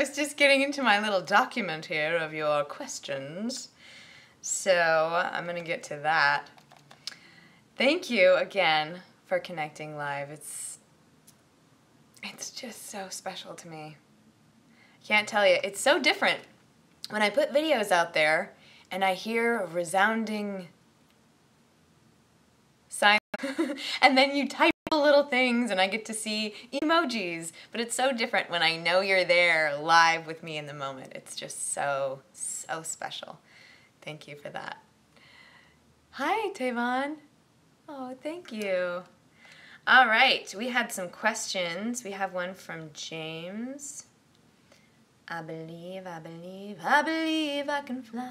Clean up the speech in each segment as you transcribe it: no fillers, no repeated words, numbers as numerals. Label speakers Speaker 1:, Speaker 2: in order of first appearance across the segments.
Speaker 1: was just getting into my little document here of your questions. So I'm going to get to that. Thank you again for connecting live. It's just so special to me. I can't tell you. It's so different when I put videos out there and I hear a resounding silence and then you type little things and I get to see emojis, but it's so different when I know you're there live with me in the moment. It's just so special. Thank you for that. Hi, Tavon. Oh, thank you. All right, we had some questions. We have one from James. I believe I can fly.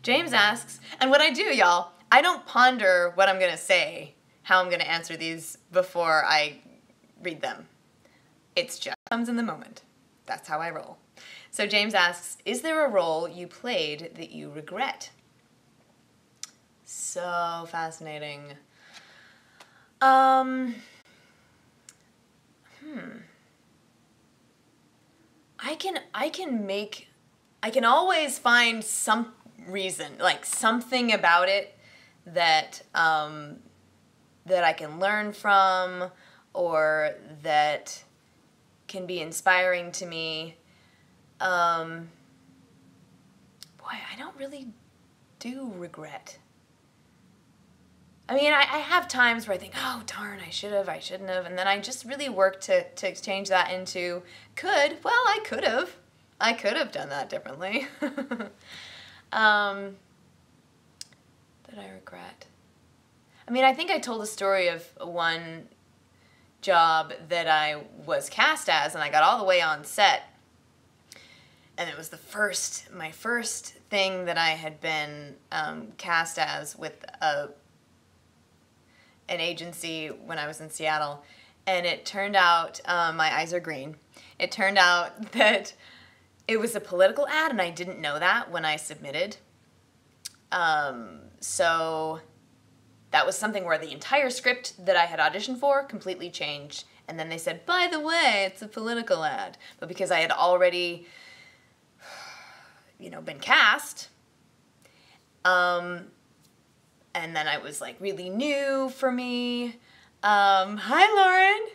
Speaker 1: James asks, and what I do, y'all, I don't ponder what I'm going to say, how I'm going to answer these before I read them. It's just comes in the moment. That's how I roll. So James asks, is there a role you played that you regret? So fascinating. I can always find some reason, like something about it that that I can learn from, or that can be inspiring to me. Boy, I don't really do regret. I mean, I have times where I think, oh, darn, I should have, I shouldn't have, and then I just really work to exchange that into I could have. I could have done that differently. That I regret. I mean, I think I told a story of one job that I was cast as, and I got all the way on set, and it was my first thing that I had been cast as with an agency when I was in Seattle, and it turned out, my eyes are green, it turned out that it was a political ad, and I didn't know that when I submitted. So that was something where the entire script that I had auditioned for completely changed, and then they said, by the way, it's a political ad. But because I had already, been cast, and then it was like really new for me. Hi, Lauren.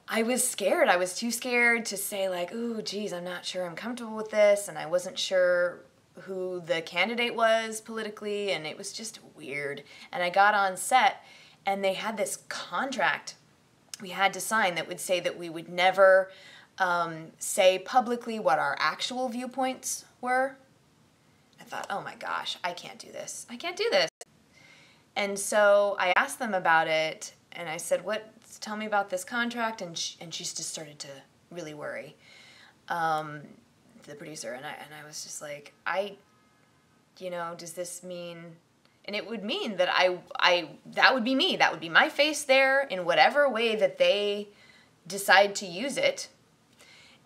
Speaker 1: I was scared. I was too scared to say like, ooh, geez, I'm not sure I'm comfortable with this. And I wasn't sure who the candidate was politically, and it was just weird. And I got on set, and they had this contract we had to sign that would say that we would never say publicly what our actual viewpoints were. I thought, oh my gosh, I can't do this. I can't do this. And so I asked them about it, and I said, tell me about this contract, and she just started to really worry, the producer, and I was just like, does this mean, and it would mean that that would be me, that would be my face there in whatever way that they decide to use it,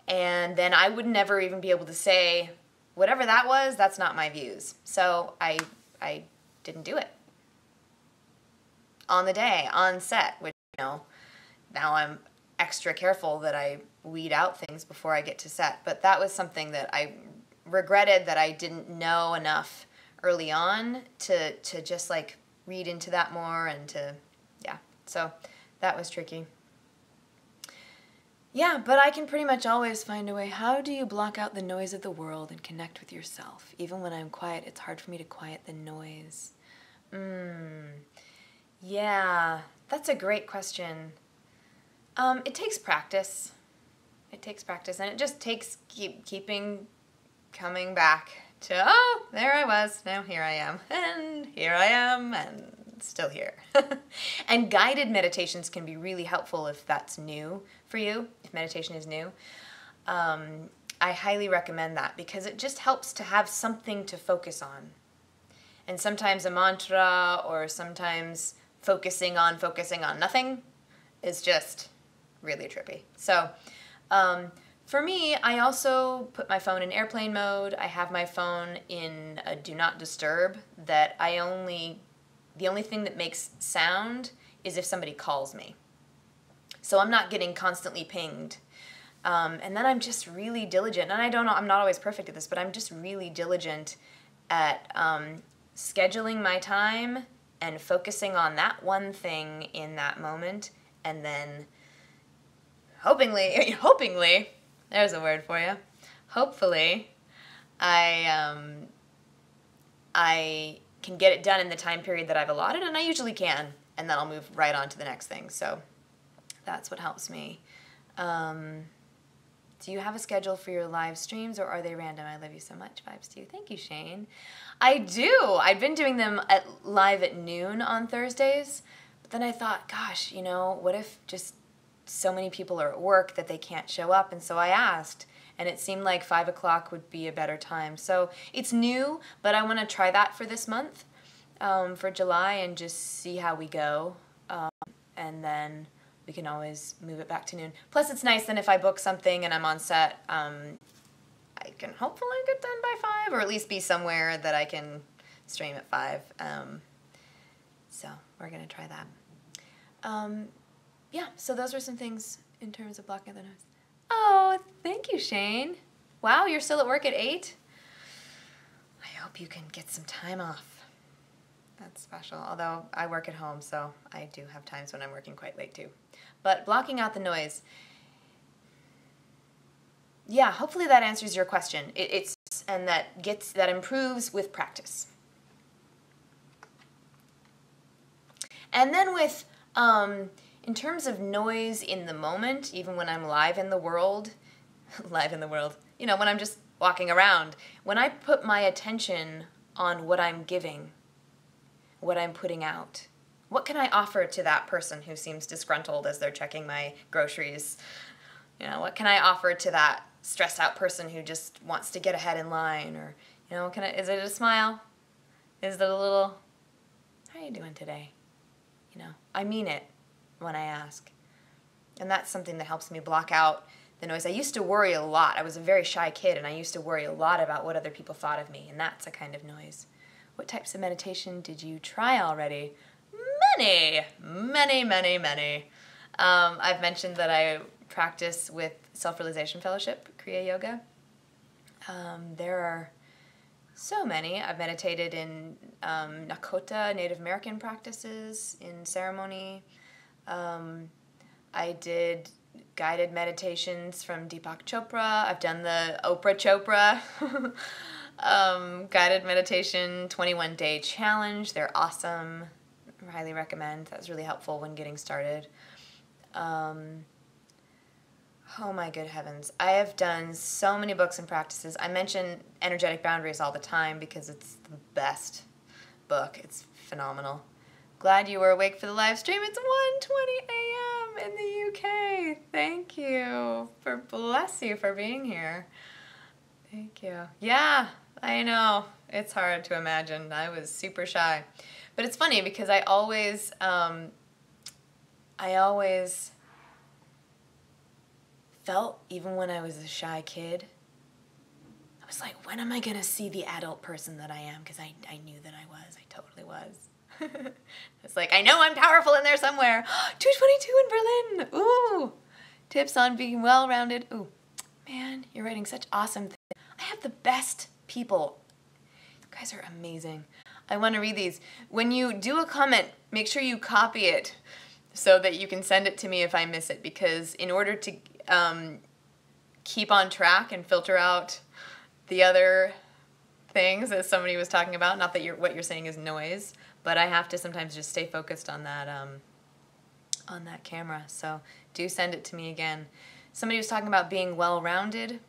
Speaker 1: and then I would never even be able to say, whatever that was, that's not my views. So I didn't do it. On the day, on set, which, now I'm extra careful that I weed out things before I get to set. But that was something that I regretted, that I didn't know enough early on to just like read into that more, and so that was tricky. Yeah, but I can pretty much always find a way. How do you block out the noise of the world and connect with yourself? Even when I'm quiet, it's hard for me to quiet the noise. Yeah, that's a great question. It takes practice. It takes practice, and it just takes keeping coming back to, oh, there I was, now here I am, and here I am, and still here. And guided meditations can be really helpful if that's new for you, if meditation is new. I highly recommend that, because it just helps to have something to focus on. And sometimes a mantra, or sometimes focusing on nothing is just really trippy. So for me, I also put my phone in airplane mode. I have my phone in a do not disturb, that the only thing that makes sound is if somebody calls me. So I'm not getting constantly pinged. And then I'm just really diligent, and I don't know, I'm not always perfect at this, but I'm just really diligent at scheduling my time and focusing on that one thing in that moment, and then hopingly, there's a word for you, hopefully, I can get it done in the time period that I've allotted, and I usually can, and then I'll move right on to the next thing, so that's what helps me. Do you have a schedule for your live streams, or are they random? I love you so much. Vibes to you. Thank you, Shane. I do. I've been doing them live at noon on Thursdays, but then I thought, gosh, you know, what if just so many people are at work that they can't show up? And so I asked, and it seemed like 5 o'clock would be a better time. So it's new, but I want to try that for this month, for July, and just see how we go. And then we can always move it back to noon. Plus, it's nice then if I book something and I'm on set, I can hopefully get done by 5, or at least be somewhere that I can stream at 5. So we're going to try that. Yeah, so those were some things in terms of blocking the noise. Oh, thank you, Shane. Wow, you're still at work at 8? I hope you can get some time off. That's special, although I work at home, so I do have times when I'm working quite late too. But blocking out the noise, yeah, hopefully that answers your question. And that improves with practice. And then with, in terms of noise in the moment, even when I'm live in the world, you know, when I'm just walking around, when I put my attention on what I'm giving, what I'm putting out, what can I offer to that person who seems disgruntled as they're checking my groceries? You know, what can I offer to that stressed out person who just wants to get ahead in line? Or, you know, is it a smile? Is it a little, how are you doing today? You know, I mean it when I ask. And that's something that helps me block out the noise. I used to worry a lot. I was a very shy kid, and I used to worry a lot about what other people thought of me, and that's a kind of noise. What types of meditation did you try already? Many. I've mentioned that I practice with Self-Realization Fellowship, Kriya Yoga. There are so many. I've meditated in Lakota Native American practices, in ceremony. I did guided meditations from Deepak Chopra. I've done the Oprah Chopra guided meditation 21-day challenge. They're awesome. Highly recommend. That was really helpful when getting started. Oh my good heavens. I have done so many books and practices. I mention Energetic Boundaries all the time because it's the best book. It's phenomenal. Glad you were awake for the live stream. It's 1:20 a.m. in the UK. Thank you. Bless you for being here. Thank you. Yeah, I know. It's hard to imagine. I was super shy. But it's funny because I always felt, even when I was a shy kid, I was like, when am I going to see the adult person that I am? Because I knew that I was. I totally was. It's like, I know I'm powerful in there somewhere. 222 in Berlin. Ooh. Tips on being well-rounded. Ooh. Man, you're writing such awesome things. I have the best people. You guys are amazing. I want to read these. When you do a comment, make sure you copy it so that you can send it to me if I miss it, because in order to keep on track and filter out the other things that somebody was talking about, not that what you're saying is noise, but I have to sometimes just stay focused on that camera. So do send it to me again. Somebody was talking about being well-rounded.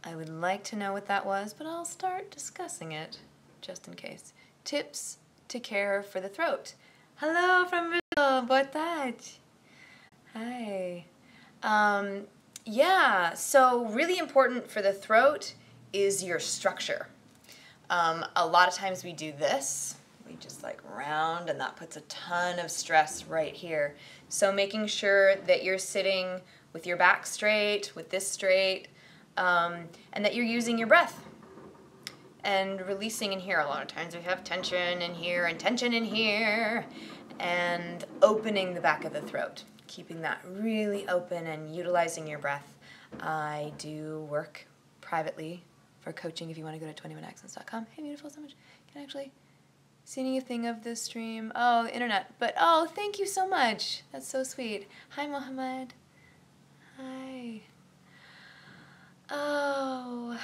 Speaker 1: I would like to know what that was, but I'll start discussing it just in case. Tips to care for the throat. Hello from Brazil. Boa tarde. Hi. Yeah, so really important for the throat is your structure. A lot of times we do this. We just like round, and that puts a ton of stress right here. So making sure that you're sitting with your back straight, with this straight, and that you're using your breath and releasing in here. A lot of times we have tension in here and tension in here, and opening the back of the throat, keeping that really open and utilizing your breath. I do work privately for coaching if you want to go to 21accents.com. Hey, beautiful, so much. Can I actually see anything of this stream? Oh, the internet. But, oh, thank you so much. That's so sweet. Hi, Mohammed. Hi. Oh,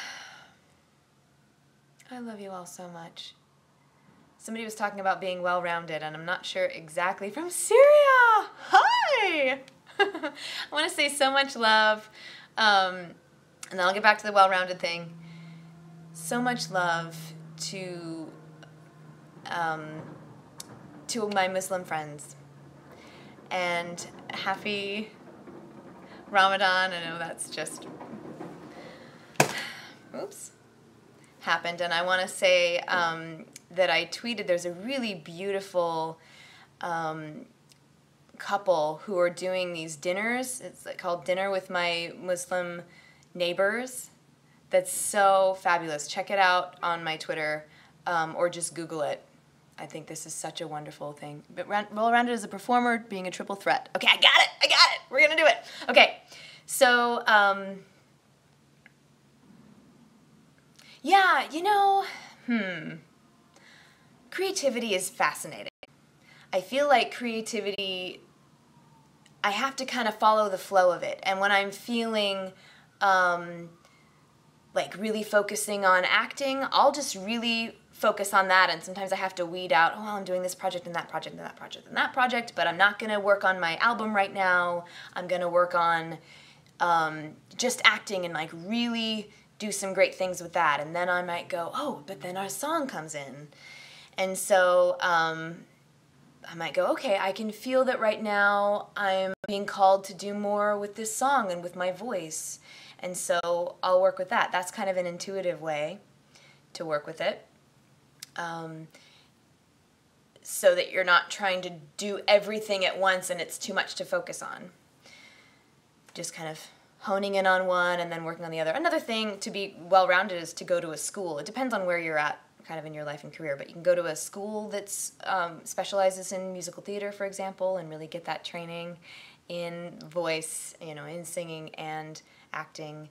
Speaker 1: I love you all so much. Somebody was talking about being well-rounded, and I'm not sure exactly. From Syria! Hi! I want to say so much love, and then I'll get back to the well-rounded thing. So much love to my Muslim friends, and happy Ramadan. I know that's just, oops, happened, and I want to say that I tweeted there's a really beautiful couple who are doing these dinners. It's called Dinner with My Muslim Neighbors. That's so fabulous. Check it out on my Twitter, or just Google it. I think this is such a wonderful thing. But well-rounded as a performer, being a triple threat. Okay, I got it. We're going to do it. Okay, so, yeah, you know, creativity is fascinating. I feel like creativity, I have to kind of follow the flow of it. And when I'm feeling like really focusing on acting, I'll just really focus on that. And sometimes I have to weed out, oh, I'm doing this project and that project and that project and that project, but I'm not going to work on my album right now. I'm going to work on just acting and like really do some great things with that. And then I might go, oh, but then our song comes in. And so I might go, okay, I can feel that right now I'm being called to do more with this song and with my voice. And so I'll work with that. That's kind of an intuitive way to work with it. So that you're not trying to do everything at once and it's too much to focus on. Just kind of honing in on one and then working on the other. Another thing to be well-rounded is to go to a school. It depends on where you're at kind of in your life and career, but you can go to a school that's specializes in musical theater, for example, and really get that training in voice, you know, in singing and acting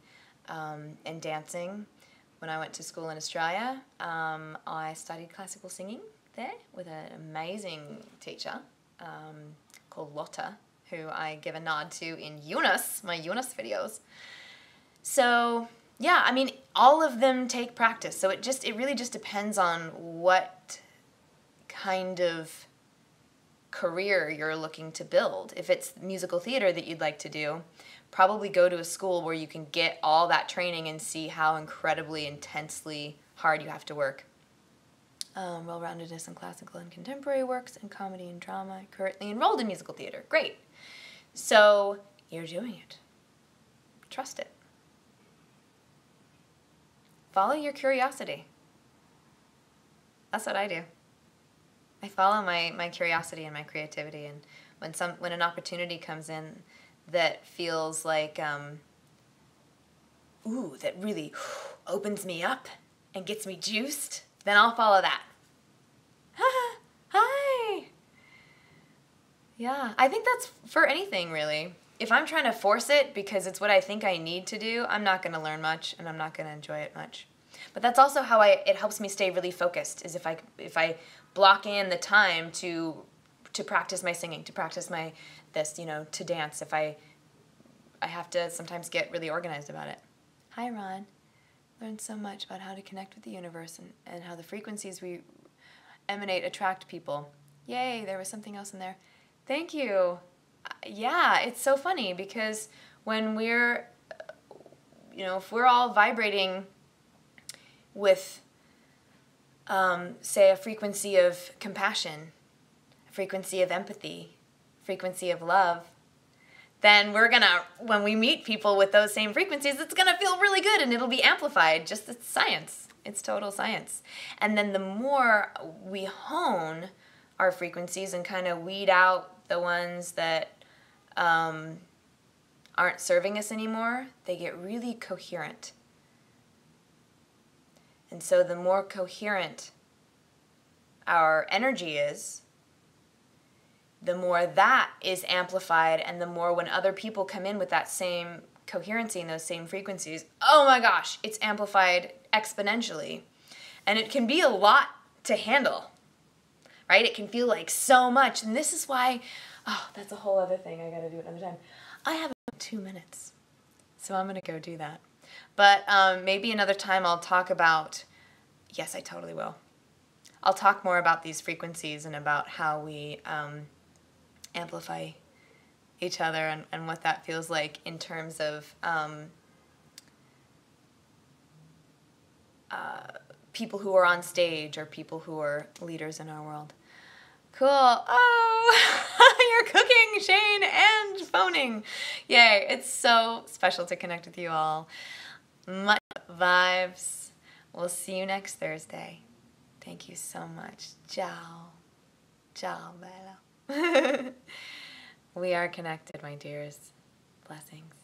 Speaker 1: and dancing. When I went to school in Australia, I studied classical singing there with an amazing teacher called Lotta, who I give a nod to in Eunice, my Eunice videos. So yeah, I mean, all of them take practice. So it really just depends on what kind of career you're looking to build. If it's musical theater that you'd like to do, probably go to a school where you can get all that training and see how incredibly intensely hard you have to work. Well-roundedness in classical and contemporary works and comedy and drama. Currently enrolled in musical theater. Great. So you're doing it. Trust it. Follow your curiosity. That's what I do. I follow my curiosity and my creativity, and when an opportunity comes in that feels like, ooh, that really opens me up and gets me juiced, then I'll follow that. Hi! Yeah, I think that's for anything, really. If I'm trying to force it because it's what I think I need to do, I'm not going to learn much and I'm not going to enjoy it much. But that's also how it helps me stay really focused, is if I block in the time to practice my singing, to practice to dance. If I have to sometimes get really organized about it. Hi, Ron. Learned so much about how to connect with the universe and how the frequencies we emanate attract people. Yay, there was something else in there. Thank you. Yeah, it's so funny because when we're, if we're all vibrating with, say, a frequency of compassion, a frequency of empathy, frequency of love, then when we meet people with those same frequencies, it's gonna feel really good and it'll be amplified. Just it's science. It's total science. And then the more we hone our frequencies and kind of weed out the ones that aren't serving us anymore, they get really coherent. And so the more coherent our energy is, the more that is amplified, and the more when other people come in with that same coherency and those same frequencies, oh my gosh, it's amplified exponentially. And it can be a lot to handle, right? It can feel like so much. And this is why, oh, that's a whole other thing. I got to do it another time. I have 2 minutes, so I'm going to go do that. But maybe another time I'll talk about, yes, I totally will. I'll talk more about these frequencies and about how we amplify each other and what that feels like in terms of people who are on stage or people who are leaders in our world. Cool. Oh, you're cooking, Shane, and phoning. Yay. It's so special to connect with you all. Much vibes. We'll see you next Thursday. Thank you so much. Ciao. Ciao, bello. We are connected, my dears. Blessings.